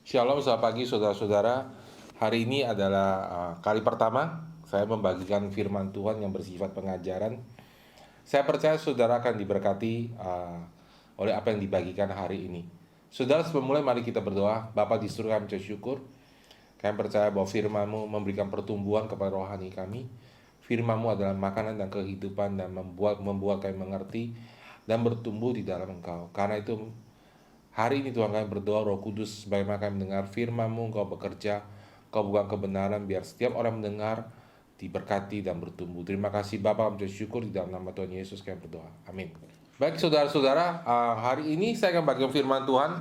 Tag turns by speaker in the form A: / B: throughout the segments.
A: Shalom, selamat pagi saudara-saudara. Hari ini adalah kali pertama saya membagikan firman Tuhan yang bersifat pengajaran. Saya percaya saudara akan diberkati oleh apa yang dibagikan hari ini. Saudara, sebelum mulai mari kita berdoa. Bapa di surga, kami bersyukur. Kami percaya bahwa firman-Mu memberikan pertumbuhan kepada rohani kami. Firman-Mu adalah makanan dan kehidupan dan membuat kami mengerti dan bertumbuh di dalam Engkau. Karena itu hari ini Tuhan, kami berdoa Roh Kudus, bagaimana kami mendengar firman-Mu, Engkau bekerja, Engkau bukan kebenaran, biar setiap orang mendengar diberkati dan bertumbuh. Terima kasih Bapa, kami bersyukur di dalam nama Tuhan Yesus kami berdoa. Amin. Baik saudara-saudara, hari ini saya akan bagikan firman Tuhan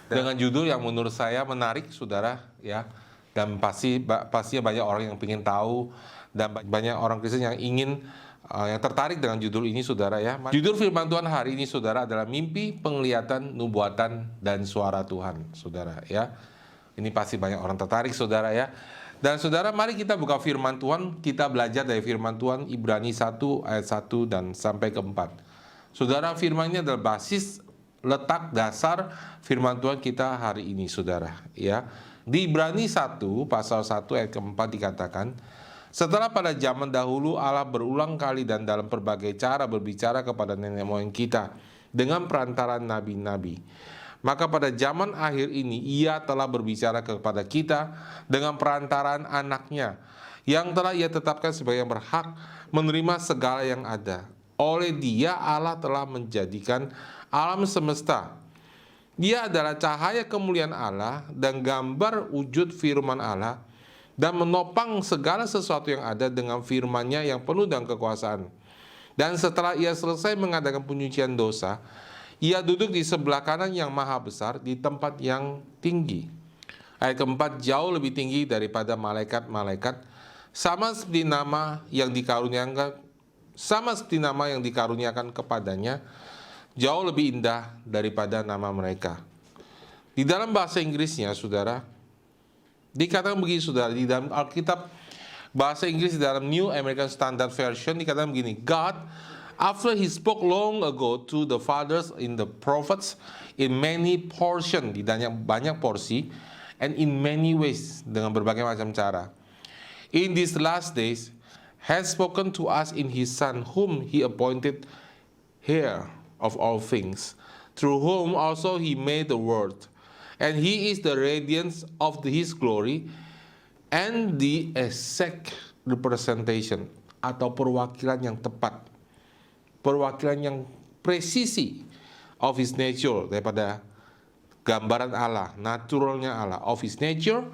A: dengan judul yang menurut saya menarik, saudara, ya. Dan pastinya banyak orang yang ingin tahu, dan banyak orang Kristen yang ingin yang tertarik dengan judul ini, saudara, ya. Judul firman Tuhan hari ini, saudara, adalah mimpi, penglihatan, nubuatan, dan suara Tuhan, saudara, ya. Ini pasti banyak orang tertarik, saudara, ya. Dan saudara, mari kita buka firman Tuhan. Kita belajar dari firman Tuhan Ibrani 1 ayat 1 dan sampai ke 4. Saudara, firman ini adalah basis letak dasar firman Tuhan kita hari ini, saudara, ya. Di Ibrani 1 pasal 1 ayat keempat dikatakan, setelah pada zaman dahulu Allah berulang kali dan dalam berbagai cara berbicara kepada nenek moyang kita dengan perantaraan nabi-nabi. Maka pada zaman akhir ini Ia telah berbicara kepada kita dengan perantaraan anaknya, yang telah Ia tetapkan sebagai yang berhak menerima segala yang ada. Oleh Dia Allah telah menjadikan alam semesta. Dia adalah cahaya kemuliaan Allah dan gambar wujud firman Allah, dan menopang segala sesuatu yang ada dengan firman-Nya yang penuh dengan kekuasaan. Dan setelah Ia selesai mengadakan penyucian dosa, Ia duduk di sebelah kanan yang maha besar di tempat yang tinggi. Ayat keempat, jauh lebih tinggi daripada malaikat-malaikat, sama seperti nama yang dikaruniakan kepadanya, jauh lebih indah daripada nama mereka. Di dalam bahasa Inggrisnya, saudara, dikatakan begini, saudara, di dalam Alkitab bahasa Inggris, di dalam New American Standard Version dikatakan begini, God, after He spoke long ago to the fathers in the prophets in many portion, di banyak porsi, and in many ways, dengan berbagai macam cara, in these last days has spoken to us in His Son, whom He appointed heir of all things, through whom also He made the world. And He is the radiance of His glory and the exact representation, atau perwakilan yang tepat, perwakilan yang presisi of His nature, daripada gambaran Allah, naturalnya Allah, of His nature,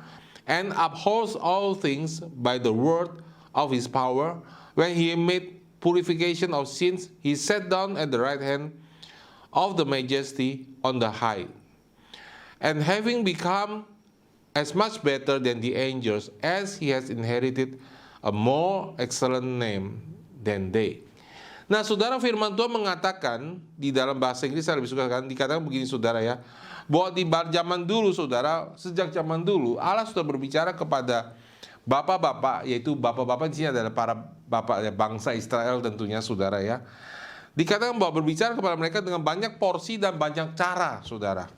A: and upholds all things by the word of His power. When He made purification of sins, He sat down at the right hand of the majesty on the high. And having become as much better than the angels, as He has inherited a more excellent name than they. Nah, saudara, firman Tuhan mengatakan di dalam bahasa Inggris, saya lebih suka dikatakan begini, saudara, ya, bahwa di zaman dulu, saudara, sejak zaman dulu Allah sudah berbicara kepada bapak-bapak, yaitu bapak-bapak di sini adalah para bapak bangsa Israel tentunya, saudara, ya. Dikatakan bahwa berbicara kepada mereka dengan banyak porsi dan banyak cara, saudara.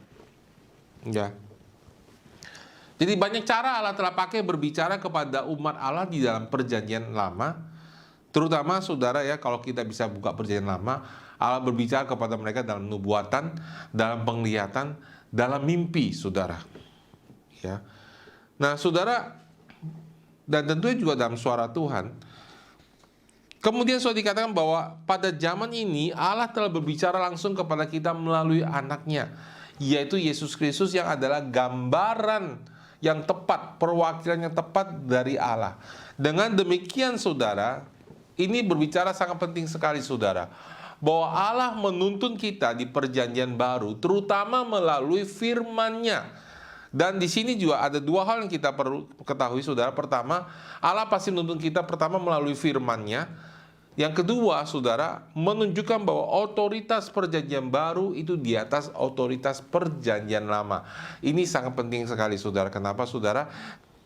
A: Ya. Jadi banyak cara Allah telah pakai berbicara kepada umat Allah di dalam perjanjian lama. Terutama, saudara, ya, kalau kita bisa buka perjanjian lama, Allah berbicara kepada mereka dalam nubuatan, dalam penglihatan, dalam mimpi, saudara. Ya. Nah, saudara, dan tentunya juga dalam suara Tuhan. Kemudian sudah dikatakan bahwa pada zaman ini Allah telah berbicara langsung kepada kita melalui anaknya, yaitu Yesus Kristus, yang adalah gambaran yang tepat, perwakilan yang tepat dari Allah. Dengan demikian, saudara, ini berbicara sangat penting sekali, saudara, bahwa Allah menuntun kita di perjanjian baru, terutama melalui firman-Nya. Dan di sini juga ada dua hal yang kita perlu ketahui, saudara. Pertama, Allah pasti menuntun kita pertama melalui firman-Nya. Yang kedua, saudara, menunjukkan bahwa otoritas perjanjian baru itu di atas otoritas perjanjian lama. Ini sangat penting sekali, saudara. Kenapa, saudara?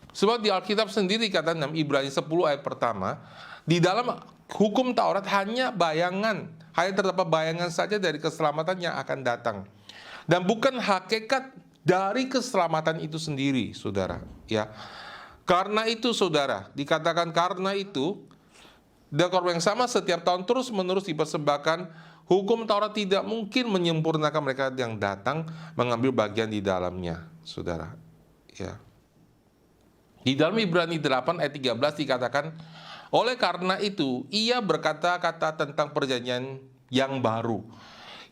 A: Sebab di Alkitab sendiri kata dalam Ibrani 10 ayat pertama, di dalam hukum Taurat hanya terdapat bayangan saja dari keselamatan yang akan datang, dan bukan hakikat dari keselamatan itu sendiri, saudara. Ya, karena itu, saudara, dikatakan karena itu, dan korban yang sama setiap tahun terus-menerus dipersembahkan, hukum Taurat tidak mungkin menyempurnakan mereka yang datang mengambil bagian di dalamnya, saudara. Ya. Di dalam Ibrani 8 ayat 13 dikatakan, oleh karena itu, ia berkata-kata tentang perjanjian yang baru.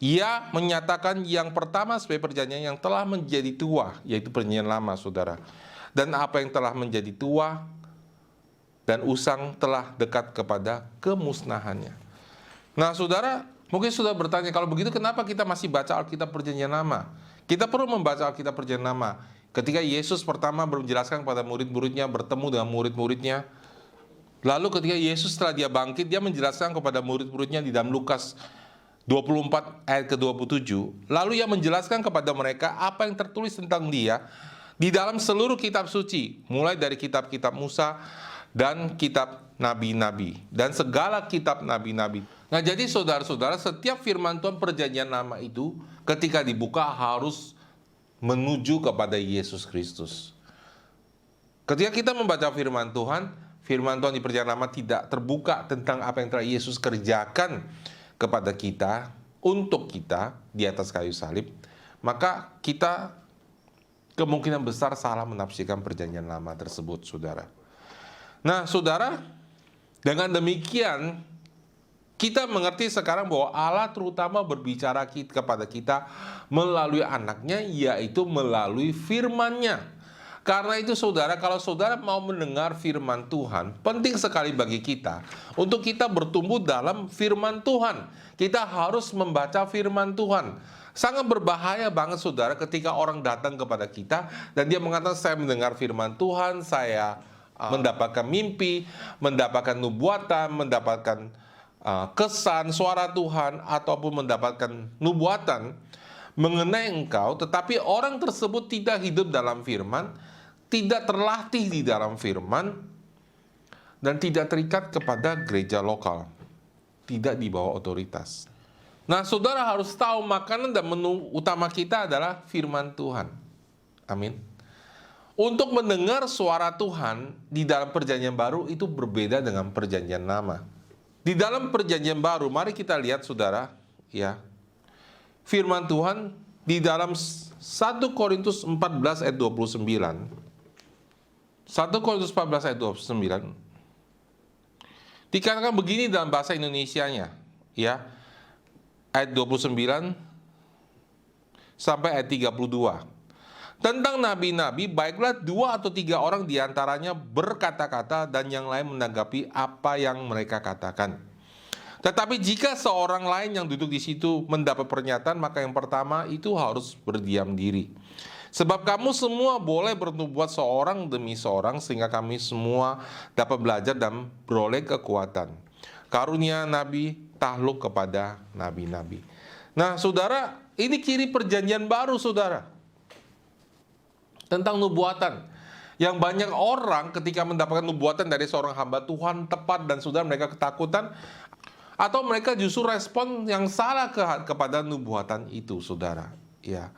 A: Ia menyatakan yang pertama sebagai perjanjian yang telah menjadi tua, yaitu perjanjian lama, saudara. Dan apa yang telah menjadi tua dan usang telah dekat kepada kemusnahannya. Nah, saudara, mungkin sudah bertanya, kalau begitu kenapa kita masih baca Alkitab Perjanjian Lama? Kita perlu membaca Alkitab Perjanjian Lama. Ketika Yesus pertama menjelaskan kepada murid-muridnya, bertemu dengan murid-muridnya, lalu ketika Yesus setelah dia bangkit, dia menjelaskan kepada murid-muridnya di dalam Lukas 24 ayat ke-27. Lalu ia menjelaskan kepada mereka apa yang tertulis tentang dia di dalam seluruh kitab suci, mulai dari kitab-kitab Musa dan kitab nabi-nabi, dan segala kitab nabi-nabi. Nah, jadi saudara-saudara, setiap firman Tuhan perjanjian lama itu ketika dibuka harus menuju kepada Yesus Kristus. Ketika kita membaca firman Tuhan di perjanjian lama tidak terbuka tentang apa yang telah Yesus kerjakan kepada kita, untuk kita di atas kayu salib, maka kita kemungkinan besar salah menafsirkan perjanjian lama tersebut, saudara. Nah, saudara, dengan demikian kita mengerti sekarang bahwa Allah terutama berbicara kepada kita melalui anaknya, yaitu melalui firman-Nya. Karena itu, saudara, kalau saudara mau mendengar firman Tuhan, penting sekali bagi kita untuk kita bertumbuh dalam firman Tuhan. Kita harus membaca firman Tuhan. Sangat berbahaya banget, saudara, ketika orang datang kepada kita dan dia mengatakan, saya mendengar firman Tuhan, saya mendapatkan mimpi, mendapatkan nubuatan, mendapatkan kesan suara Tuhan, ataupun mendapatkan nubuatan mengenai engkau, tetapi orang tersebut tidak hidup dalam firman, tidak terlatih di dalam firman, dan tidak terikat kepada gereja lokal, tidak di bawah otoritas. Nah, saudara harus tahu makanan dan menu utama kita adalah firman Tuhan. Amin. Untuk mendengar suara Tuhan di dalam perjanjian baru itu berbeda dengan perjanjian lama. Di dalam perjanjian baru, mari kita lihat, saudara, ya, firman Tuhan di dalam 1 Korintus 14 ayat 29. 1 Korintus 14 ayat 29. Dikatakan begini dalam bahasa Indonesianya, ya. Ayat 29 sampai ayat 32. Tentang nabi-nabi, baiklah 2 atau 3 orang diantaranya berkata-kata dan yang lain menanggapi apa yang mereka katakan. Tetapi jika seorang lain yang duduk di situ mendapat pernyataan, maka yang pertama itu harus berdiam diri. Sebab kamu semua boleh bernubuat seorang demi seorang, sehingga kami semua dapat belajar dan beroleh kekuatan. Karunia nabi takluk kepada nabi-nabi. Nah, saudara, ini ciri perjanjian baru, saudara. Tentang nubuatan. Yang banyak orang ketika mendapatkan nubuatan dari seorang hamba Tuhan tepat dan saudara mereka ketakutan, atau mereka justru respon yang salah kepada nubuatan itu, saudara. Ya.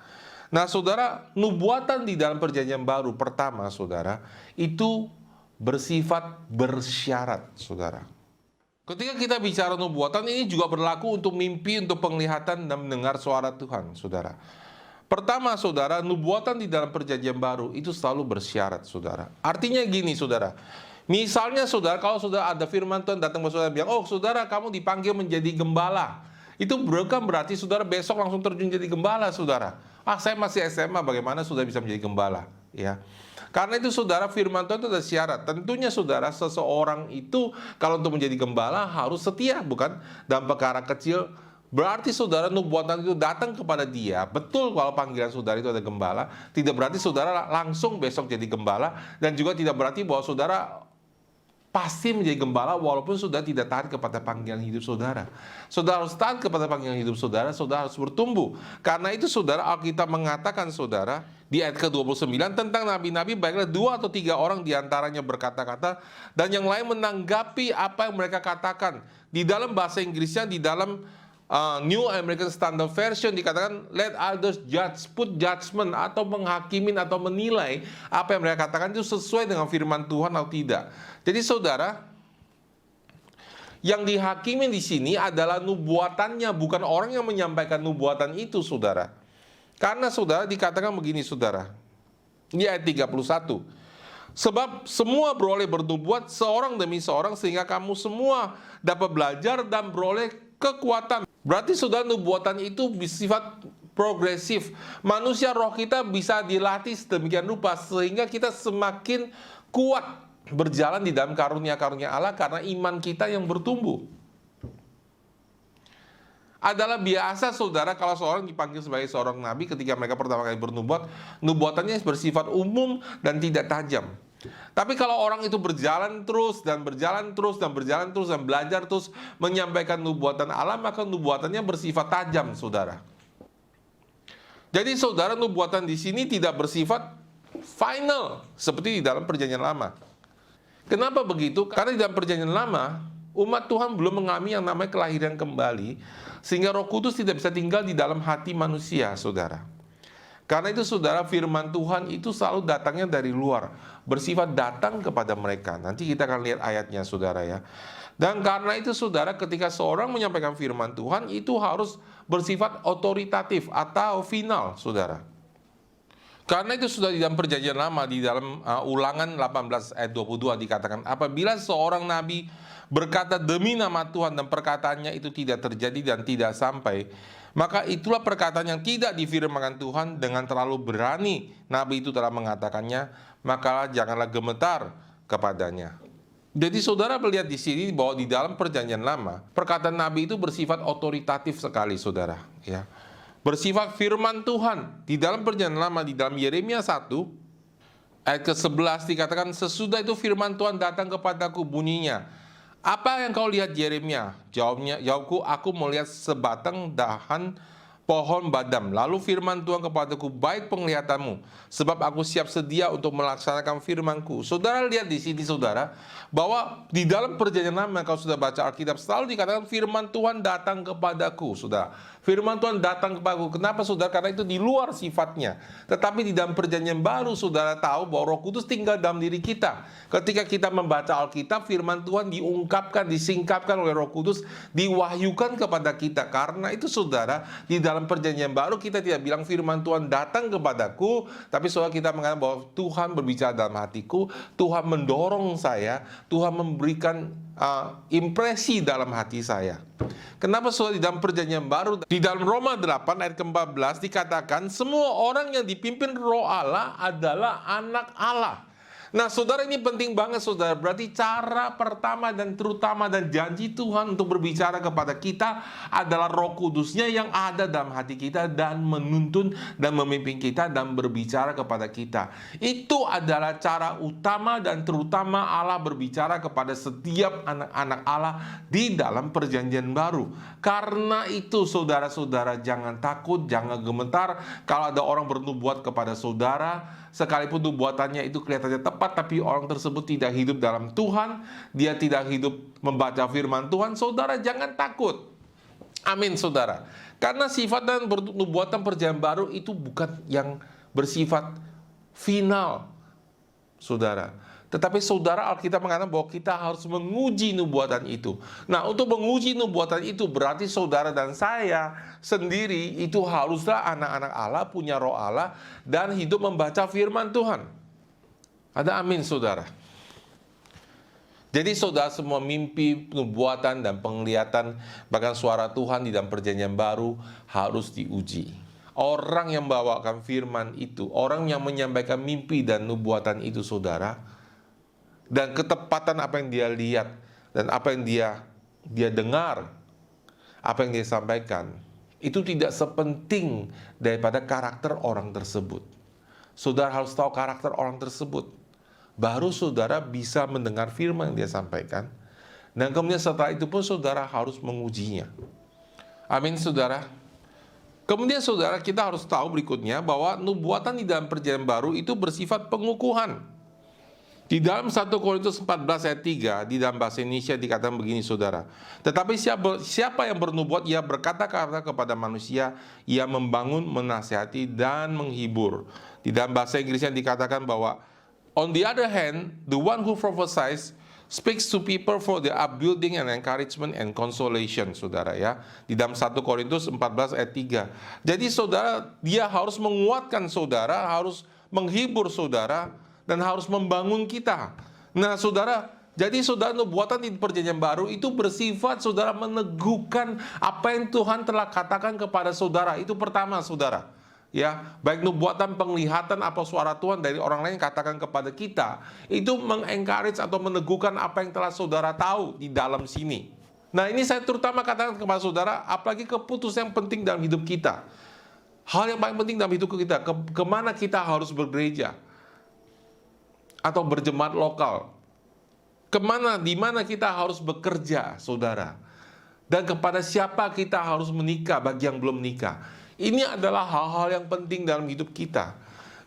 A: Nah, saudara, nubuatan di dalam perjanjian baru pertama, saudara, itu bersifat bersyarat, saudara. Ketika kita bicara nubuatan, ini juga berlaku untuk mimpi, untuk penglihatan dan mendengar suara Tuhan, saudara. Pertama, saudara, nubuatan di dalam perjanjian baru itu selalu bersyarat, saudara. Artinya gini, saudara. Misalnya, saudara, kalau sudah ada firman Tuhan datang ke saudara bilang, oh, saudara, kamu dipanggil menjadi gembala. Itu bukan berarti saudara besok langsung terjun jadi gembala, saudara. Ah, saya masih SMA, bagaimana sudah bisa menjadi gembala? Ya. Karena itu, saudara, firman Tuhan itu ada syarat. Tentunya, saudara, seseorang itu kalau untuk menjadi gembala harus setia, bukan? Dalam perkara kecil, berarti, saudara, nubuatan itu datang kepada dia. Betul, kalau panggilan saudara itu ada gembala, tidak berarti saudara langsung besok jadi gembala, dan juga tidak berarti bahwa saudara pasti menjadi gembala walaupun sudah tidak taat kepada panggilan hidup saudara. Saudara harus taat kepada panggilan hidup saudara, saudara harus bertumbuh. Karena itu, saudara, Alkitab mengatakan, saudara, di ayat ke-29 tentang nabi-nabi, baiklah 2 atau 3 orang diantaranya berkata-kata dan yang lain menanggapi apa yang mereka katakan. Di dalam bahasa Inggrisnya, di dalam New American Standard Version dikatakan let others judge, put judgment, atau menghakimin atau menilai apa yang mereka katakan itu sesuai dengan firman Tuhan atau tidak. Jadi saudara, yang dihakimi di sini adalah nubuatannya, bukan orang yang menyampaikan nubuatan itu, saudara. Karena saudara dikatakan begini, saudara. Ini ayat 31. Sebab semua beroleh bernubuat seorang demi seorang, sehingga kamu semua dapat belajar dan beroleh kekuatan. Berarti saudara, nubuatan itu bersifat progresif. Manusia roh kita bisa dilatih sedemikian rupa sehingga kita semakin kuat berjalan di dalam karunia-karunia Allah karena iman kita yang bertumbuh. Adalah biasa saudara kalau seorang dipanggil sebagai seorang nabi ketika mereka pertama kali bernubuat, nubuatannya bersifat umum dan tidak tajam. Tapi kalau orang itu berjalan terus dan berjalan terus dan berjalan terus dan belajar terus menyampaikan nubuatan Allah, maka nubuatannya bersifat tajam, saudara. Jadi saudara, nubuatan di sini tidak bersifat final seperti di dalam Perjanjian Lama. Kenapa begitu? Karena di dalam Perjanjian Lama, umat Tuhan belum mengalami yang namanya kelahiran kembali, sehingga Roh Kudus tidak bisa tinggal di dalam hati manusia, saudara. Karena itu saudara, firman Tuhan itu selalu datangnya dari luar, bersifat datang kepada mereka. Nanti kita akan lihat ayatnya, saudara ya. Dan karena itu saudara, ketika seorang menyampaikan firman Tuhan, itu harus bersifat otoritatif atau final, saudara. Karena itu sudah di dalam Perjanjian Lama, di dalam Ulangan 18 ayat 22 dikatakan, apabila seorang nabi berkata demi nama Tuhan dan perkataannya itu tidak terjadi dan tidak sampai, maka itulah perkataan yang tidak difirmankan Tuhan. Dengan terlalu berani nabi itu telah mengatakannya, maka janganlah gemetar kepadanya. Jadi saudara melihat di sini bahwa di dalam Perjanjian Lama, perkataan nabi itu bersifat otoritatif sekali, saudara, ya. Bersifat firman Tuhan. Di dalam Perjanjian Lama, di dalam Yeremia 1 ayat ke-11 dikatakan, sesudah itu firman Tuhan datang kepadaku, bunyinya, apa yang kau lihat Yeremia? Jawabku, aku melihat sebatang dahan pohon badam. Lalu firman Tuhan kepadaku, baik penglihatanmu, sebab aku siap sedia untuk melaksanakan firmanku. Saudara lihat di sini, saudara, bahwa di dalam Perjanjian Lama, kalau sudah baca Alkitab, selalu dikatakan firman Tuhan datang kepadaku, saudara. Firman Tuhan datang kepadaku. Kenapa, saudara? Karena itu di luar sifatnya. Tetapi di dalam Perjanjian Baru, saudara tahu bahwa Roh Kudus tinggal dalam diri kita. Ketika kita membaca Alkitab, firman Tuhan diungkapkan, disingkapkan oleh Roh Kudus, diwahyukan kepada kita. Karena itu, saudara, di dalam Perjanjian Baru kita tidak bilang firman Tuhan datang kepadaku, tapi saudara, kita mengatakan bahwa Tuhan berbicara dalam hatiku, Tuhan mendorong saya, Tuhan memberikan impresi dalam hati saya. Kenapa saudara? Di dalam Perjanjian Baru, di dalam Roma 8 ayat ke-14 dikatakan, semua orang yang dipimpin Roh Allah adalah anak Allah. Nah saudara, ini penting banget saudara. Berarti cara pertama dan terutama dan janji Tuhan untuk berbicara kepada kita adalah Roh Kudusnya yang ada dalam hati kita dan menuntun dan memimpin kita dan berbicara kepada kita. Itu adalah cara utama dan terutama Allah berbicara kepada setiap anak-anak Allah di dalam Perjanjian Baru. Karena itu saudara-saudara, jangan takut, jangan gemetar kalau ada orang bernubuat kepada saudara. Sekalipun nubuatannya itu kelihatannya tepat, tapi orang tersebut tidak hidup dalam Tuhan, dia tidak hidup membaca firman Tuhan, saudara jangan takut. Amin, saudara. Karena sifat dan nubuatan Perjanjian Baru itu bukan yang bersifat final, saudara. Tetapi saudara, Alkitab mengatakan bahwa kita harus menguji nubuatan itu. Nah, untuk menguji nubuatan itu berarti saudara dan saya sendiri itu haruslah anak-anak Allah, punya Roh Allah, dan hidup membaca firman Tuhan. Ada amin, saudara. Jadi saudara, semua mimpi, nubuatan, dan penglihatan, bahkan suara Tuhan di dalam Perjanjian Baru harus diuji. Orang yang membawakan firman itu, orang yang menyampaikan mimpi dan nubuatan itu, saudara, dan ketepatan apa yang dia lihat dan apa yang dia dengar, apa yang dia sampaikan, itu tidak sepenting daripada karakter orang tersebut. Saudara harus tahu karakter orang tersebut, baru saudara bisa mendengar firman yang dia sampaikan, dan kemudian setelah itu pun saudara harus mengujinya. Amin, saudara. Kemudian saudara, kita harus tahu berikutnya bahwa nubuatan di dalam Perjanjian Baru itu bersifat pengukuhan. Di dalam 1 Korintus 14 ayat 3, di dalam bahasa Indonesia dikatakan begini saudara. Tetapi siapa yang bernubuat, ia berkata-kata kepada manusia, ia membangun, menasihati, dan menghibur. Di dalam bahasa Inggrisnya dikatakan bahwa, on the other hand, the one who prophesies speaks to people for the upbuilding and encouragement and consolation, saudara ya. Di dalam 1 Korintus 14 ayat 3. Jadi saudara, dia harus menguatkan saudara, harus menghibur saudara, dan harus membangun kita. Nah saudara, jadi saudara, nubuatan di perjanjian baru itu bersifat saudara meneguhkan apa yang Tuhan telah katakan kepada saudara. Itu pertama saudara. Ya, baik nubuatan, penglihatan, apa suara Tuhan dari orang lain katakan kepada kita, itu mengencourage atau meneguhkan apa yang telah saudara tahu di dalam sini. Nah ini saya terutama katakan kepada saudara, apalagi keputusan yang penting dalam hidup kita. Hal yang paling penting dalam hidup kita, kemana kita harus bergereja atau berjemaat lokal, kemana, di mana kita harus bekerja, saudara, dan kepada siapa kita harus menikah bagi yang belum menikah. Ini adalah hal-hal yang penting dalam hidup kita.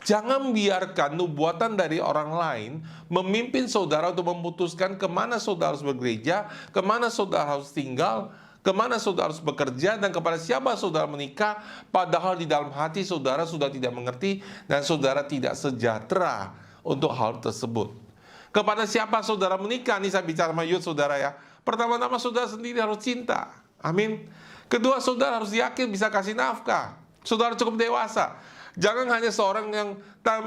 A: Jangan biarkan nubuatan dari orang lain memimpin saudara untuk memutuskan kemana saudara harus bergereja, kemana saudara harus tinggal, kemana saudara harus bekerja, dan kepada siapa saudara menikah, padahal di dalam hati saudara sudah tidak mengerti dan saudara tidak sejahtera untuk hal tersebut. Kepada siapa saudara menikah, ini saya bicara sama youth saudara ya. Pertama-tama saudara sendiri harus cinta. Amin. Kedua, saudara harus yakin bisa kasih nafkah. Saudara cukup dewasa. Jangan hanya seorang yang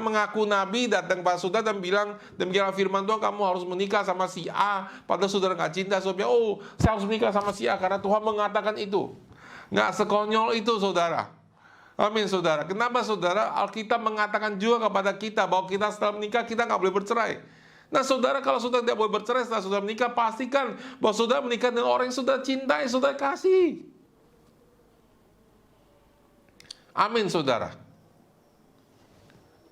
A: mengaku nabi datang kepada saudara dan bilang, demikianlah firman Tuhan, kamu harus menikah sama si A, padahal saudara nggak cinta. Saudara, oh saya harus menikah sama si A karena Tuhan mengatakan itu. Nggak sekonyol itu saudara. Amin saudara. Kenapa saudara? Alkitab mengatakan juga kepada kita bahwa kita setelah menikah kita nggak boleh bercerai. Nah saudara, kalau saudara tidak boleh bercerai setelah saudara menikah, pastikan bahwa saudara menikah dengan orang yang saudara cintai, saudara kasih. Amin saudara.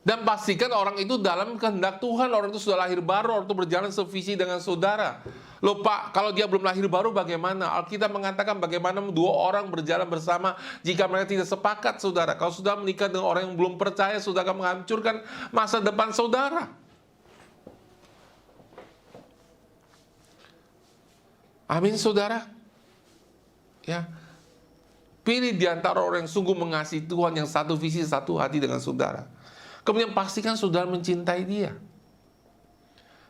A: Dan pastikan orang itu dalam kehendak Tuhan, orang itu sudah lahir baru, orang itu berjalan sevisi dengan saudara. Loh Pak, kalau dia belum lahir baru bagaimana? Alkitab mengatakan bagaimana dua orang berjalan bersama jika mereka tidak sepakat saudara. Kalau sudah menikah dengan orang yang belum percaya, saudara akan menghancurkan masa depan saudara. Amin saudara. Ya. Pilih di antara orang yang sungguh mengasihi Tuhan, yang satu visi, satu hati dengan saudara. Kemudian pastikan saudara mencintai dia.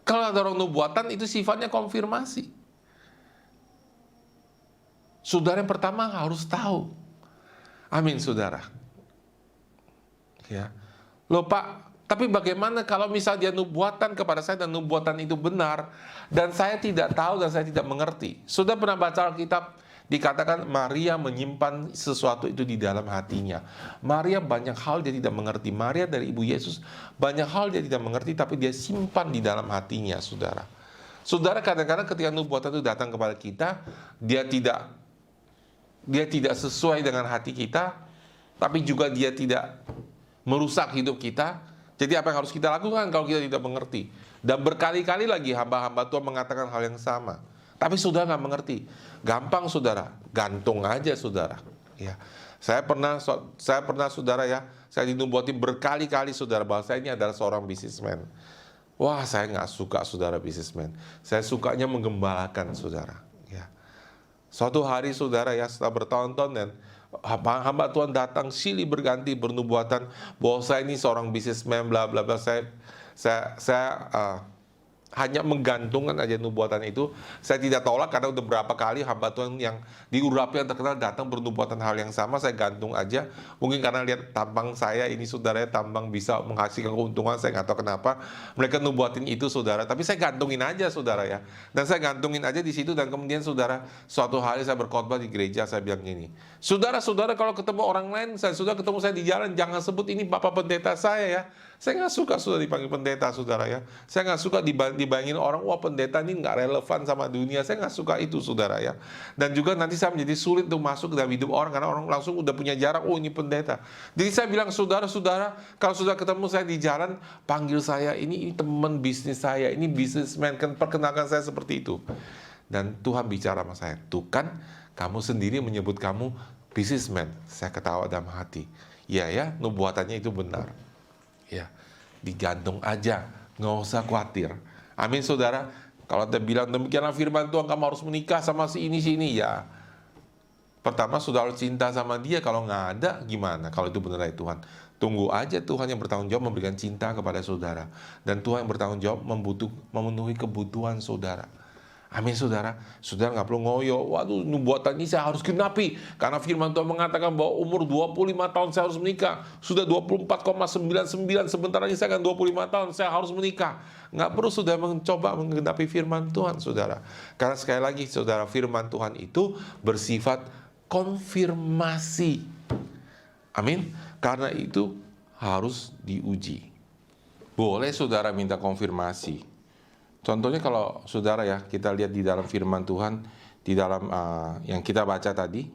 A: Kalau ada orang nubuatan, itu sifatnya konfirmasi. Saudara yang pertama harus tahu. Amin saudara. Ya. Loh Pak, tapi bagaimana kalau misalnya dia nubuatan kepada saya dan nubuatan itu benar, dan saya tidak tahu dan saya tidak mengerti. Sudah pernah baca Alkitab? Dikatakan Maria menyimpan sesuatu itu di dalam hatinya. Maria banyak hal dia tidak mengerti. Maria dari ibu Yesus banyak hal dia tidak mengerti, tapi dia simpan di dalam hatinya, saudara. Saudara, kadang-kadang ketika nubuatan itu datang kepada kita, dia tidak sesuai dengan hati kita, tapi juga dia tidak merusak hidup kita. Jadi apa yang harus kita lakukan kalau kita tidak mengerti? Dan berkali-kali lagi hamba-hamba Tuhan mengatakan hal yang sama. Tapi saudara nggak mengerti. Gampang saudara, gantung aja saudara. Ya, saya pernah saudara ya, saya dinubuatin berkali-kali saudara bahwa saya ini adalah seorang bisnismen. Wah, saya nggak suka saudara bisnismen. Saya sukanya menggembalakan saudara. Ya, suatu hari saudara ya, setelah bertahun-tahun dan hamba Tuhan datang silih berganti bernubuatan bahwa saya ini seorang bisnismen, bla bla bla. Saya hanya menggantungkan aja nubuatan itu. Saya tidak tolak karena udah berapa kali hamba Tuhan yang diurapi yang terkenal datang bernubuatan hal yang sama, saya gantung aja. Mungkin karena lihat tampang saya ini saudaranya tampang bisa menghasilkan keuntungan, saya nggak tahu kenapa mereka nubuatin itu saudara. Tapi saya gantungin aja saudara ya. Dan saya gantungin aja di situ dan kemudian saudara, suatu hari saya berkhotbah di gereja, saya bilang gini, saudara-saudara kalau ketemu orang lain, sudah ketemu saya di jalan, jangan sebut ini Bapak Pendeta saya ya. Saya nggak suka sudah dipanggil pendeta saudara ya. Saya nggak suka dibayangin orang, wah pendeta ini nggak relevan sama dunia. Saya nggak suka itu saudara ya. Dan juga nanti saya menjadi sulit untuk masuk ke dalam hidup orang karena orang langsung udah punya jarak, oh ini pendeta. Jadi saya bilang saudara-saudara, kalau sudah ketemu saya di jalan, panggil saya ini teman bisnis saya, ini businessman, perkenalkan saya seperti itu. Dan Tuhan bicara sama saya, tuh kan kamu sendiri menyebut kamu businessman. Saya ketawa dalam hati. Iya ya, nubuatannya itu benar. Ya, digantung aja Nggak usah khawatir. Amin saudara. Kalau Anda bilang demikianlah firman Tuhan, kamu harus menikah sama si ini, ya. Pertama saudara cinta sama dia, kalau nggak ada gimana? Kalau itu benar dari Tuhan. Tunggu aja Tuhan yang bertanggung jawab memberikan cinta kepada saudara. Dan Tuhan yang bertanggung jawab memenuhi kebutuhan saudara. Amin saudara. Saudara nggak perlu ngoyo, waduh nubuatan ini saya harus genapi. Karena firman Tuhan mengatakan bahwa umur 25 tahun saya harus menikah. Sudah 24,99, sebentar lagi saya akan 25 tahun, saya harus menikah. Nggak perlu sudah mencoba menggenapi firman Tuhan saudara. Karena sekali lagi saudara, firman Tuhan itu bersifat konfirmasi. Amin. Karena itu harus diuji. Boleh saudara minta konfirmasi. Contohnya kalau saudara ya, kita lihat di dalam firman Tuhan, di dalam yang kita baca tadi,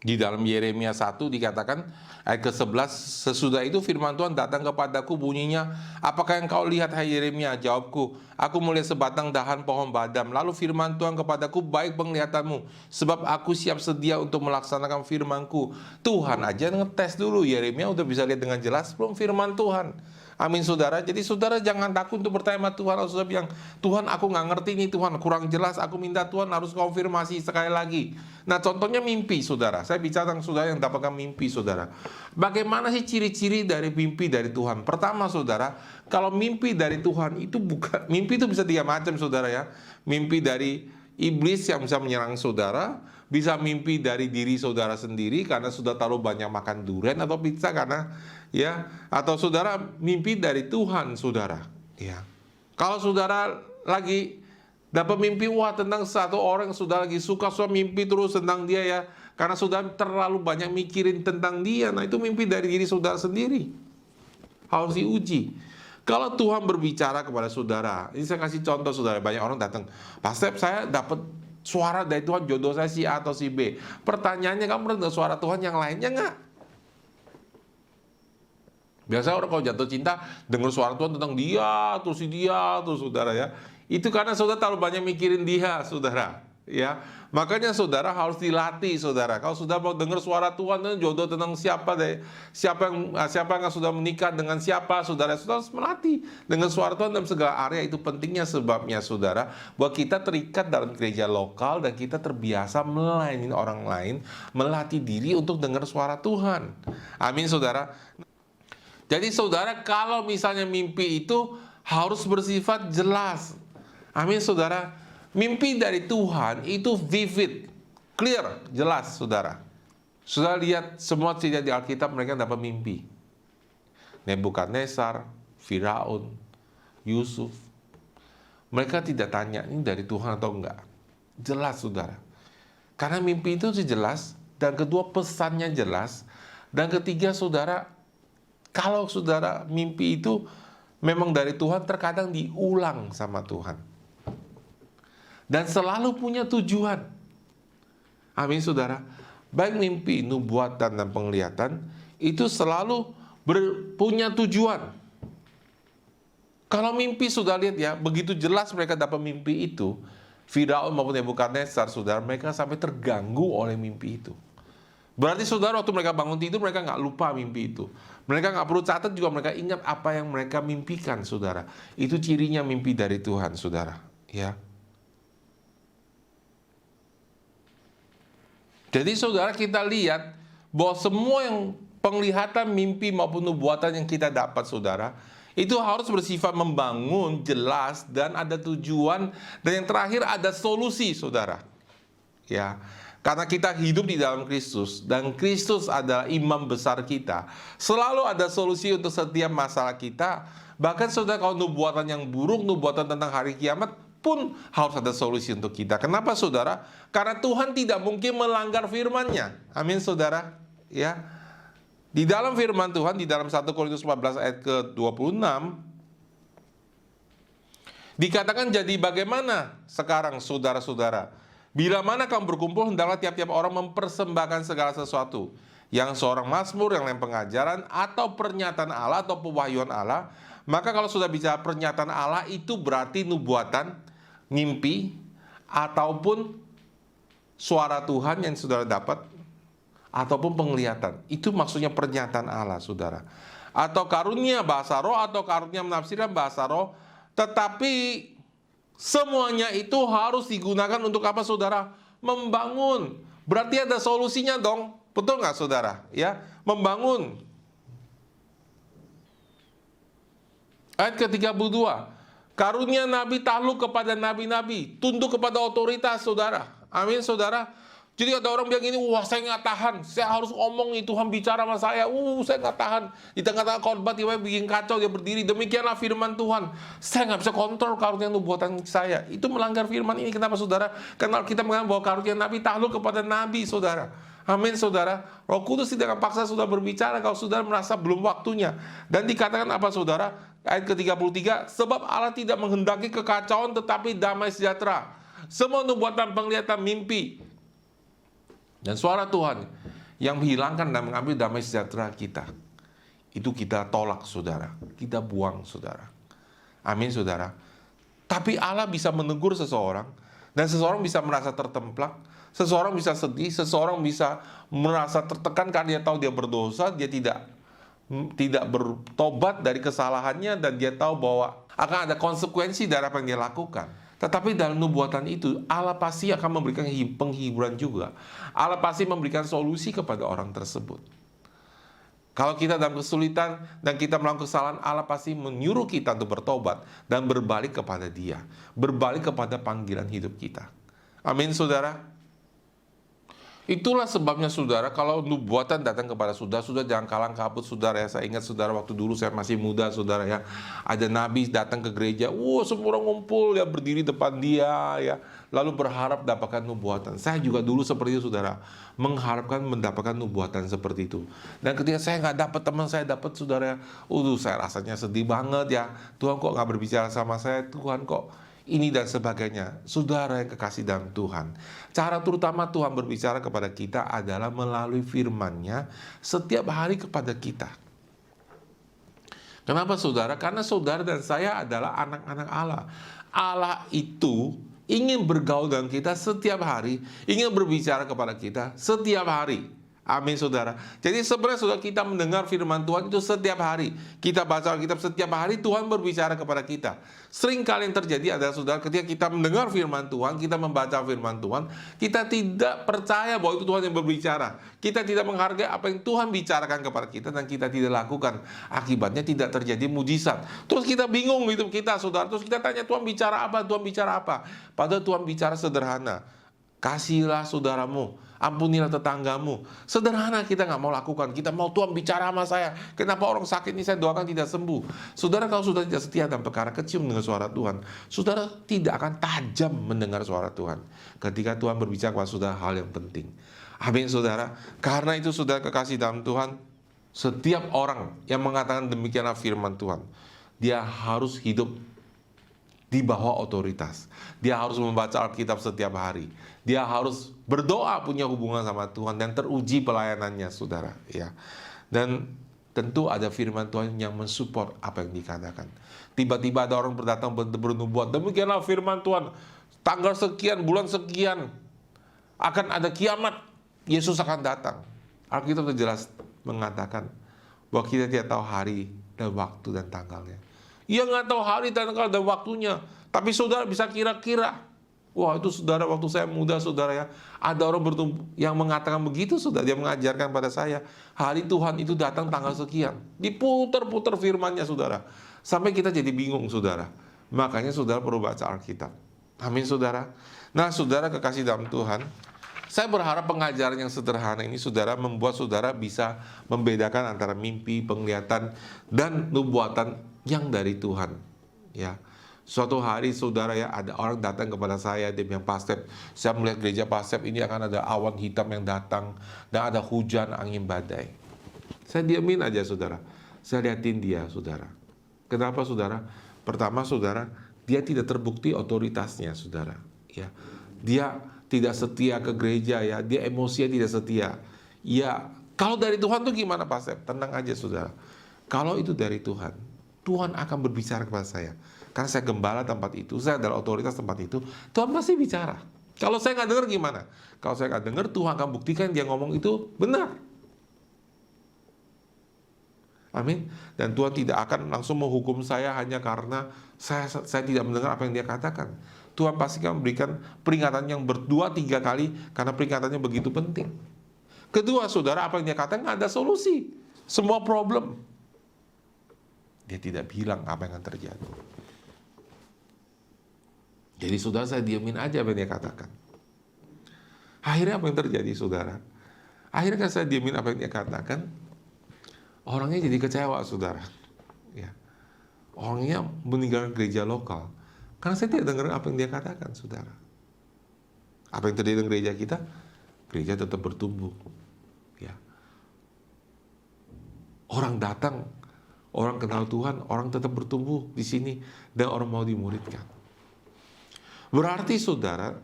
A: di dalam Yeremia 1 dikatakan ayat ke-11, sesudah itu firman Tuhan datang kepadaku bunyinya, apakah yang kau lihat hai Yeremia? Jawabku, aku melihat sebatang dahan pohon badam. Lalu firman Tuhan kepadaku, baik penglihatanmu, sebab aku siap sedia untuk melaksanakan firmanku. Tuhan aja ngetes dulu, Yeremia udah bisa lihat dengan jelas belum firman Tuhan. Amin saudara. Jadi saudara jangan takut untuk bertanya sama Tuhan. Kalau saudara bilang, Tuhan aku nggak ngerti nih Tuhan, kurang jelas, aku minta Tuhan harus konfirmasi sekali lagi. Nah contohnya mimpi saudara. Saya bicara tentang saudara yang dapatkan mimpi saudara. Bagaimana sih ciri-ciri dari mimpi dari Tuhan? Pertama saudara, kalau mimpi dari Tuhan itu bukan, mimpi itu bisa 3 macam saudara ya. Mimpi dari iblis yang bisa menyerang saudara, bisa mimpi dari diri saudara sendiri karena sudah terlalu banyak makan durian atau pizza karena ya, atau saudara mimpi dari Tuhan saudara ya. Kalau saudara lagi dapat mimpi tentang satu orang yang saudara lagi suka mimpi terus tentang dia ya, karena sudah terlalu banyak mikirin tentang dia, nah itu mimpi dari diri saudara sendiri, harus diuji. Kalau Tuhan berbicara kepada saudara, ini saya kasih contoh saudara, banyak orang datang, Pastor saya dapat suara dari Tuhan, jodoh saya si A atau si B. Pertanyaannya, kamu pernah dengar suara Tuhan yang lainnya nggak? Biasanya orang kalau jatuh cinta dengar suara Tuhan tentang dia, terus saudara ya. Itu karena saudara terlalu banyak mikirin dia, saudara. Ya, makanya saudara harus dilatih, saudara. Kalau sudah mau dengar suara Tuhan, jodoh tentang siapa yang sudah menikah dengan siapa, saudara harus melatih dengan suara Tuhan dalam segala area. Itu pentingnya sebabnya, saudara, bahwa kita terikat dalam gereja lokal dan kita terbiasa melayani orang lain, melatih diri untuk dengar suara Tuhan. Amin, saudara. Jadi saudara, kalau misalnya mimpi itu harus bersifat jelas. Amin saudara. Mimpi dari Tuhan itu vivid, clear, jelas saudara. Saudara lihat semua cerita di Alkitab, mereka dapat mimpi. Nebukadnezar, Firaun, Yusuf. Mereka tidak tanya ini dari Tuhan atau enggak. Jelas saudara. Karena mimpi itu jelas, dan kedua pesannya jelas, dan ketiga saudara, kalau saudara mimpi itu memang dari Tuhan, terkadang diulang sama Tuhan. Dan selalu punya tujuan. Amin saudara. Baik mimpi, nubuatan, dan penglihatan, itu selalu punya tujuan. Kalau mimpi sudah lihat ya, begitu jelas mereka dapat mimpi itu, Firaun maupun Nebukadnezar, saudara, mereka sampai terganggu oleh mimpi itu. Berarti saudara, waktu mereka bangun tidur, mereka nggak lupa mimpi itu. Mereka nggak perlu catat juga, mereka ingat apa yang mereka mimpikan, saudara. Itu cirinya mimpi dari Tuhan, saudara. Ya. Jadi saudara, kita lihat bahwa semua yang penglihatan, mimpi maupun nubuatan yang kita dapat, saudara, itu harus bersifat membangun, jelas, dan ada tujuan, dan yang terakhir ada solusi, saudara. Ya. Karena kita hidup di dalam Kristus, dan Kristus adalah imam besar kita, selalu ada solusi untuk setiap masalah kita. Bahkan saudara, kalau nubuatan yang buruk, nubuatan tentang hari kiamat pun harus ada solusi untuk kita. Kenapa saudara? Karena Tuhan tidak mungkin melanggar firman-Nya. Amin saudara. Ya. Di dalam firman Tuhan, di dalam 1 Korintus 14 ayat ke-26, dikatakan, jadi bagaimana sekarang saudara-saudara? Bila mana kamu berkumpul, hendaklah tiap-tiap orang mempersembahkan segala sesuatu. Yang seorang mazmur, yang lain pengajaran, atau pernyataan Allah, atau pewahyuan Allah. Maka kalau sudah bicara pernyataan Allah, itu berarti nubuatan, mimpi, ataupun suara Tuhan yang saudara dapat, ataupun penglihatan. Itu maksudnya pernyataan Allah, saudara. atau karunia bahasa roh, atau karunia menafsirkan bahasa roh. Tetapi semuanya itu harus digunakan untuk apa, saudara? Membangun. Berarti ada solusinya dong. Betul nggak, saudara? Ya, membangun. Ayat ke-32. Karunia nabi takluk kepada nabi-nabi, tunduk kepada otoritas, saudara. Amin, saudara. Jadi ada orang bilang ini, wah saya nggak tahan, saya harus ngomong nih, Tuhan bicara sama saya, saya nggak tahan. Di tengah-tengah khotbah tiba-tiba bikin kacau, dia berdiri, demikianlah firman Tuhan. Saya nggak bisa kontrol karunia nubuatan saya. Itu melanggar firman ini. Kenapa, saudara? Karena kita mengatakan bahwa karunia nabi takluk kepada nabi, saudara. Amin, saudara. Roh Kudus tidak akan paksa saudara berbicara kalau saudara merasa belum waktunya. Dan dikatakan apa, saudara? Ayat ke-33, sebab Allah tidak menghendaki kekacauan tetapi damai sejahtera. Semua nubuatan, penglihatan, mimpi, dan suara Tuhan yang menghilangkan dan mengambil damai sejahtera kita, itu kita tolak, saudara. Kita buang, saudara. Amin, saudara. Tapi Allah bisa menegur seseorang, dan seseorang bisa merasa tertemplak, seseorang bisa sedih, seseorang bisa merasa tertekan karena dia tahu dia berdosa, dia tidak bertobat dari kesalahannya, dan dia tahu bahwa akan ada konsekuensi dari apa yang dia lakukan. Tetapi dalam nubuatan itu, Allah pasti akan memberikan penghiburan juga. Allah pasti memberikan solusi kepada orang tersebut. Kalau kita dalam kesulitan dan kita melakukan kesalahan, Allah pasti menyuruh kita untuk bertobat dan berbalik kepada Dia, berbalik kepada panggilan hidup kita. Amin, saudara. Itulah sebabnya, saudara, kalau nubuatan datang kepada saudara, jangan kalang kabut, saudara ya. Saya ingat, saudara, waktu dulu saya masih muda, saudara ya. Ada nabi datang ke gereja, semua orang ngumpul ya, berdiri depan dia ya, lalu berharap dapatkan nubuatan. Saya juga dulu seperti itu, saudara, mengharapkan mendapatkan nubuatan seperti itu. Dan ketika saya nggak dapat, teman saya dapat, saudara ya, saya rasanya sedih banget ya. Tuhan kok nggak berbicara sama saya, Tuhan kok ini dan sebagainya. Saudara yang kekasih dalam Tuhan, cara terutama Tuhan berbicara kepada kita adalah melalui firman-Nya setiap hari kepada kita. Kenapa, saudara? Karena saudara dan saya adalah anak-anak Allah. Allah itu ingin bergaul dengan kita setiap hari, ingin berbicara kepada kita setiap hari. Amin, saudara. Jadi sebenarnya, saudara, kita mendengar firman Tuhan itu setiap hari. Kita baca Alkitab setiap hari, Tuhan berbicara kepada kita. Sering kali yang terjadi adalah, saudara, ketika kita mendengar firman Tuhan, kita membaca firman Tuhan, kita tidak percaya bahwa itu Tuhan yang berbicara. Kita tidak menghargai apa yang Tuhan bicarakan kepada kita, dan kita tidak lakukan. Akibatnya tidak terjadi mujizat. Terus kita bingung hidup kita, saudara. Terus kita tanya, Tuhan bicara apa? Tuhan bicara apa? Padahal Tuhan bicara sederhana. Kasihilah saudaramu, ampunilah tetanggamu. Sederhana, kita nggak mau lakukan. Kita mau Tuhan bicara sama saya. Kenapa orang sakit ini saya doakan tidak sembuh? Saudara, kalau sudah tidak setia dalam perkara kecil mendengar suara Tuhan, saudara tidak akan tajam mendengar suara Tuhan ketika Tuhan berbicara kepada saudara hal yang penting. Amin, saudara. Karena itu, saudara kekasih dalam Tuhan, setiap orang yang mengatakan demikianlah firman Tuhan, dia harus hidup di bawah otoritas. Dia harus membaca Alkitab setiap hari. Dia harus berdoa, punya hubungan sama Tuhan, dan teruji pelayanannya, saudara. Ya. Dan tentu ada firman Tuhan yang mensupport apa yang dikatakan. Tiba-tiba ada orang berdatang bernubuat, demikianlah firman Tuhan, tanggal sekian, bulan sekian, akan ada kiamat, Yesus akan datang. Alkitab jelas mengatakan bahwa kita tidak tahu hari dan waktu dan tanggalnya. Ia nggak tahu hari dan tanggal dan waktunya, tapi saudara bisa kira-kira. Wah, itu, saudara, waktu saya muda, saudara ya, ada orang yang mengatakan begitu, saudara. Dia mengajarkan pada saya, hari Tuhan itu datang tanggal sekian. Diputar-putar firman-Nya, saudara, sampai kita jadi bingung, saudara. Makanya saudara perlu baca Alkitab. Amin, saudara. Nah, saudara kekasih dalam Tuhan, saya berharap pengajaran yang sederhana ini, saudara, membuat saudara bisa membedakan antara mimpi, penglihatan, dan nubuatan yang dari Tuhan. Ya. Suatu hari, saudara ya, ada orang datang kepada saya, dia bilang, Pastor, saya melihat gereja Pastor ini akan ada awan hitam yang datang, dan ada hujan angin badai. Saya diamin aja, saudara. Saya liatin dia, saudara. Kenapa, saudara? Pertama, saudara, dia tidak terbukti otoritasnya, saudara. Ya, dia tidak setia ke gereja, ya. Dia emosinya tidak setia. Ya, kalau dari Tuhan tuh gimana, Pastor? Tenang aja, saudara. Kalau itu dari Tuhan, Tuhan akan berbicara kepada saya. Karena saya gembala tempat itu, saya adalah otoritas tempat itu, Tuhan pasti bicara. Kalau saya nggak dengar gimana? Kalau saya nggak dengar, Tuhan akan buktikan dia ngomong itu benar. Amin. Dan Tuhan tidak akan langsung menghukum saya hanya karena saya tidak mendengar apa yang dia katakan. Tuhan pasti akan memberikan peringatan yang berdua, tiga kali, karena peringatannya begitu penting. Kedua, saudara, apa yang dia katakan nggak ada solusi. Semua problem. Dia tidak bilang apa yang akan terjadi. Jadi saudara, saya diamin aja apa yang dia katakan. Akhirnya apa yang terjadi, saudara? Akhirnya kan saya diamin apa yang dia katakan. Orangnya jadi kecewa, saudara. Ya. Orangnya meninggalkan gereja lokal. Karena saya tidak dengar apa yang dia katakan, saudara. Apa yang terjadi dengan gereja kita? Gereja tetap bertumbuh. Ya. Orang datang, orang kenal Tuhan, orang tetap bertumbuh di sini, dan orang mau dimuridkan. Berarti, saudara,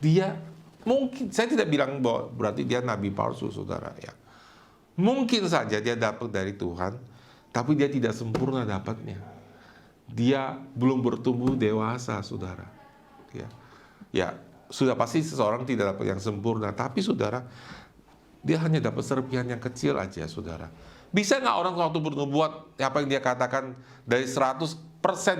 A: dia mungkin, saya tidak bilang bahwa berarti dia nabi palsu, saudara. Ya. Mungkin saja dia dapat dari Tuhan, tapi dia tidak sempurna dapatnya. Dia belum bertumbuh dewasa, saudara. Ya, sudah pasti seseorang tidak dapat yang sempurna, tapi saudara, dia hanya dapat serpihan yang kecil aja, saudara. Bisa nggak orang waktu bernubuat, apa yang dia katakan dari 100%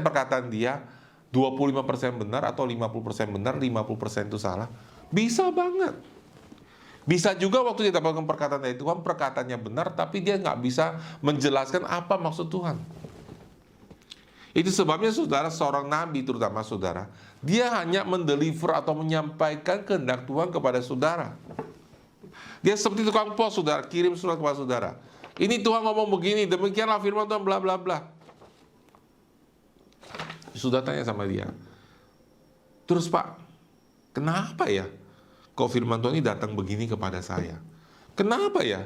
A: perkataan dia, 25% benar atau 50% benar, 50% itu salah? Bisa banget. Bisa juga waktu dia dapatkan perkataan dari Tuhan, perkataannya benar, tapi dia nggak bisa menjelaskan apa maksud Tuhan. Itu sebabnya, saudara, seorang nabi terutama, saudara, dia hanya mendeliver atau menyampaikan kehendak Tuhan kepada saudara. Dia seperti tukang pos, saudara, kirim surat kepada saudara. Ini Tuhan ngomong begini, demikianlah firman Tuhan, bla bla bla. Sudah tanya sama dia, terus Pak, kenapa ya kok firman Tuhan ini datang begini kepada saya? Kenapa ya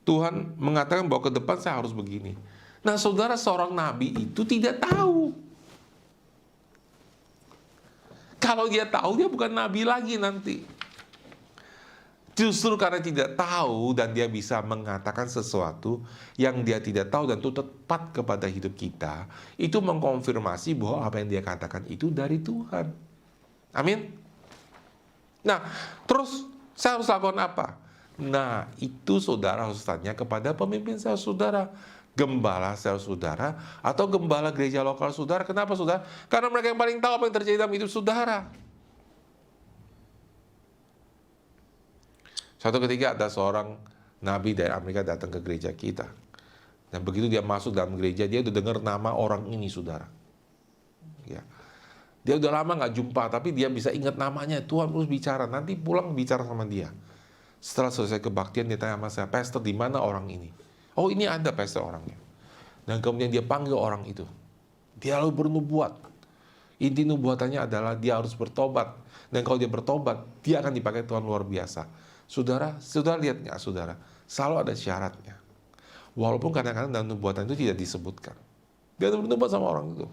A: Tuhan mengatakan bahwa ke depan saya harus begini? Nah, saudara, seorang nabi itu tidak tahu. Kalau dia tahu, dia bukan nabi lagi nanti. Justru karena tidak tahu dan dia bisa mengatakan sesuatu yang dia tidak tahu dan itu tepat kepada hidup kita, itu mengkonfirmasi bahwa apa yang dia katakan itu dari Tuhan. Amin. Nah, terus saya harus lakukan apa? Nah, itu saudara harus tanya kepada pemimpin saya, saudara. Gembala sel saudara, atau gembala gereja lokal saudara. Kenapa, saudara? Karena mereka yang paling tahu apa yang terjadi dalam hidup saudara. Suatu ketika ada seorang nabi dari Amerika datang ke gereja kita. Dan begitu dia masuk dalam gereja, dia udah dengar nama orang ini, saudara. Ya. Dia udah lama nggak jumpa, tapi dia bisa ingat namanya. Tuhan terus bicara, nanti pulang bicara sama dia. Setelah selesai kebaktian, dia tanya sama saya, Pastor, di mana orang ini? Oh, ini ada pastor orangnya. Dan kemudian dia panggil orang itu. Dia lalu bernubuat. Inti nubuatannya adalah dia harus bertobat. Dan kalau dia bertobat, dia akan dipakai Tuhan luar biasa. Saudara lihat nggak, saudara? Selalu ada syaratnya. Walaupun kadang-kadang dalam nubuatan itu tidak disebutkan. Dia bernubuat sama orang itu.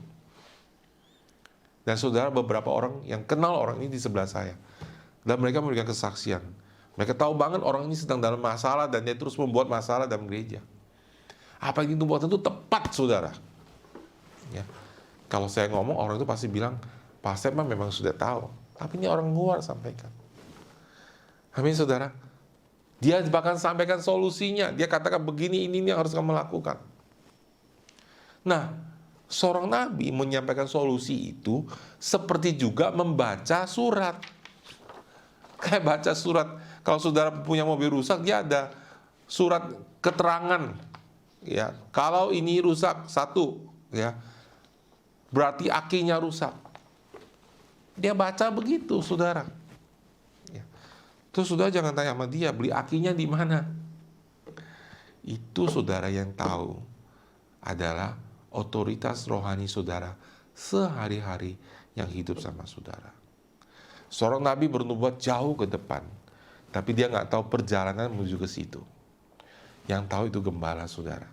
A: Dan saudara, beberapa orang yang kenal orang ini di sebelah saya. Dan mereka memberikan kesaksian. Mereka tahu banget orang ini sedang dalam masalah dan dia terus membuat masalah dalam gereja. Apa yang nubuatan itu tepat, saudara. Ya. Kalau saya ngomong, orang itu pasti bilang, Pastor memang sudah tahu. Tapi ini orang luar sampaikan. Amin, saudara. Dia bahkan sampaikan solusinya. Dia katakan begini, ini yang harus kamu lakukan. Nah, seorang nabi menyampaikan solusi itu seperti juga membaca surat. Kayak baca surat. Kalau saudara punya mobil rusak, dia ada surat keterangan. Ya, kalau ini rusak, satu, ya, berarti akinya rusak. Dia baca begitu, saudara. Ya. Terus saudara jangan tanya sama dia, beli akinya di mana? Itu saudara yang tahu adalah otoritas rohani saudara sehari-hari yang hidup sama saudara. Seorang nabi bernubuat jauh ke depan, tapi dia nggak tahu perjalanan menuju ke situ. Yang tahu itu gembala, saudara.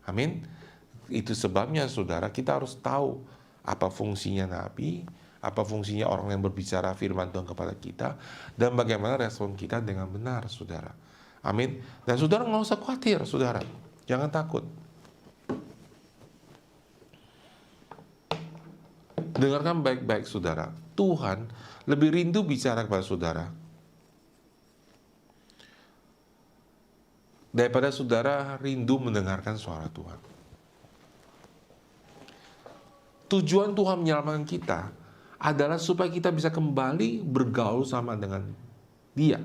A: Amin. Itu sebabnya, saudara, kita harus tahu apa fungsinya nabi, apa fungsinya orang yang berbicara firman Tuhan kepada kita, dan bagaimana respon kita dengan benar, saudara. Amin. Dan saudara nggak usah khawatir, saudara. Jangan takut. Dengarkan baik-baik, saudara. Tuhan lebih rindu bicara kepada saudara daripada saudara rindu mendengarkan suara Tuhan. Tujuan Tuhan menyelamatkan kita adalah supaya kita bisa kembali bergaul sama dengan Dia.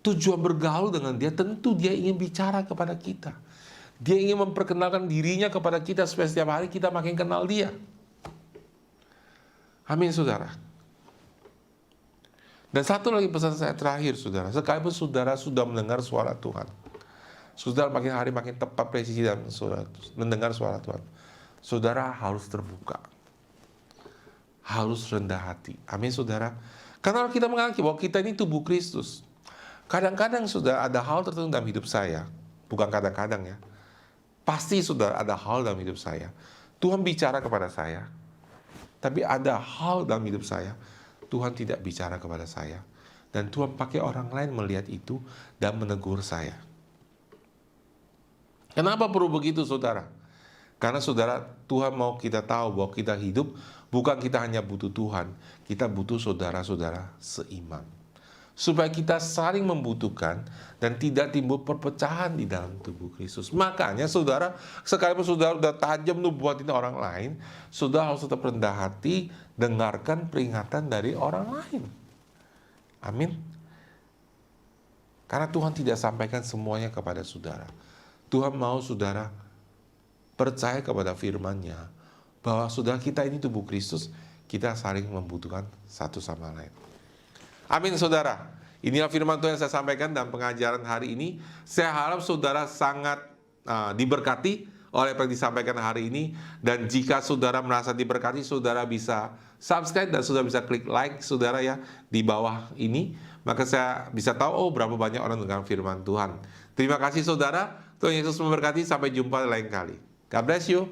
A: Tujuan bergaul dengan Dia, tentu Dia ingin bicara kepada kita. Dia ingin memperkenalkan dirinya kepada kita supaya setiap hari kita makin kenal Dia. Amin, saudara. Dan satu lagi pesan saya terakhir, saudara. Sekalipun saudara sudah mendengar suara Tuhan, saudara makin hari makin tepat presisi dalam mendengar suara Tuhan, saudara harus terbuka, harus rendah hati. Amin, saudara. Karena kita mengakui bahwa kita ini tubuh Kristus. Kadang-kadang sudah ada hal tertentu dalam hidup saya, bukan kadang-kadang ya, pasti sudah ada hal dalam hidup saya. Tuhan bicara kepada saya, tapi ada hal dalam hidup saya Tuhan tidak bicara kepada saya, dan Tuhan pakai orang lain melihat itu dan menegur saya. Kenapa perlu begitu, saudara? Karena saudara, Tuhan mau kita tahu bahwa kita hidup bukan kita hanya butuh Tuhan, kita butuh saudara-saudara seiman, supaya kita saling membutuhkan dan tidak timbul perpecahan di dalam tubuh Kristus. Makanya saudara, sekalipun saudara sudah tajam nubuatin orang lain, saudara harus tetap rendah hati, dengarkan peringatan dari orang lain. Amin. Karena Tuhan tidak sampaikan semuanya kepada saudara. Tuhan mau saudara percaya kepada firman-Nya, bahwa saudara kita ini tubuh Kristus, kita saling membutuhkan satu sama lain. Amin, saudara. Inilah firman Tuhan yang saya sampaikan dalam pengajaran hari ini. Saya harap saudara sangat diberkati oleh apa yang disampaikan hari ini. Dan jika saudara merasa diberkati, saudara bisa subscribe dan saudara bisa klik like, saudara ya, di bawah ini. Maka saya bisa tahu, oh berapa banyak orang dengar firman Tuhan. Terima kasih, saudara. Tuhan Yesus memberkati. Sampai jumpa lain kali. God bless you.